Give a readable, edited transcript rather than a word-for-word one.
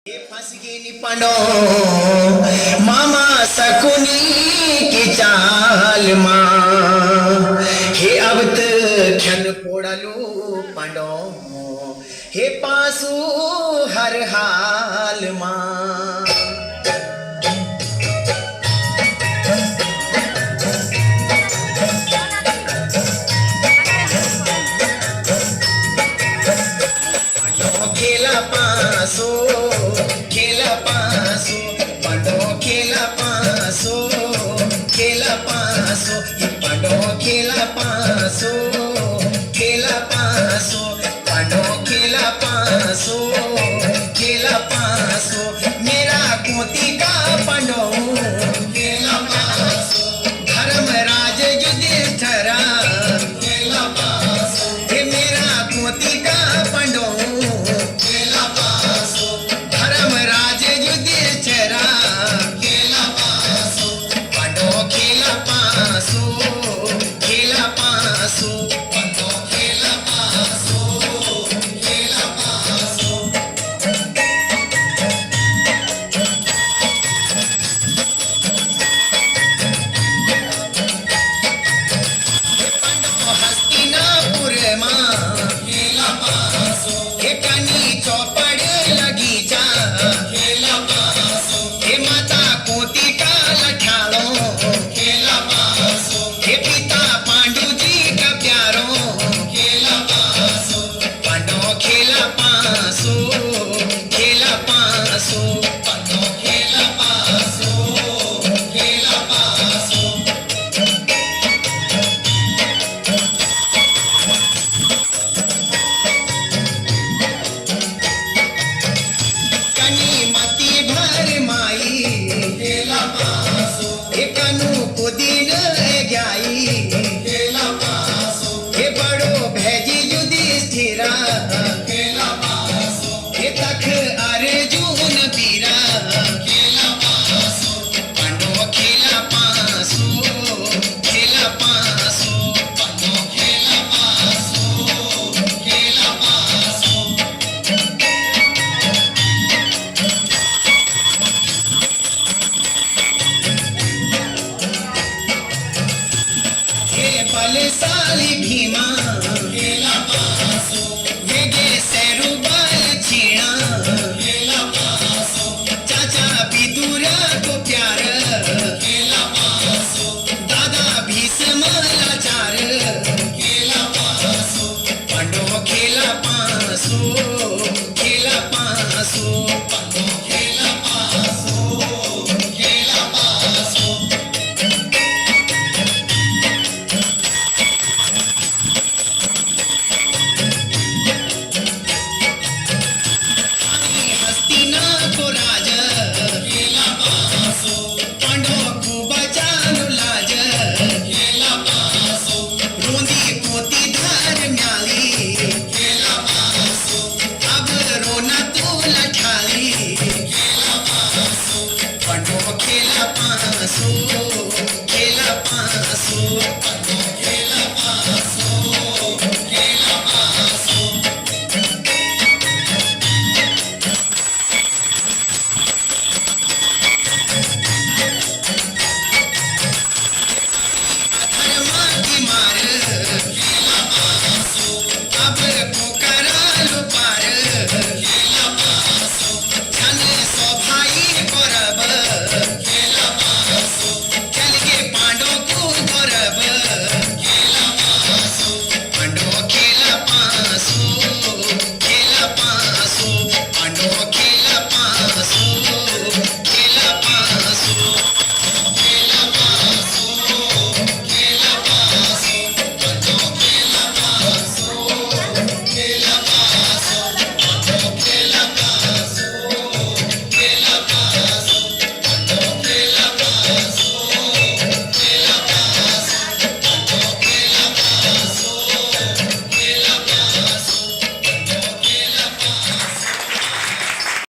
फंस गेली पांडो मामा सकुनी की चाल मां हे अब खन पोड़ालू पांडो हे पासू हर हाल मां खेला पासो पांडो खेला पासो ये पांडो खेला पासो पांडो खेला पासो मेरा कोती का पांडो खेला पासो धर्मराज युधिष्ठिर खेला पासो हे मेरा कोती का पांडो बलशाली भीमा खेला पासो वेगे सैरू बाल छीणा खेला पासो चाचा विदुरा को प्यार खेला पासो दादा भीष्म लाचार खेला पासो पांडो खेला पासो पांडो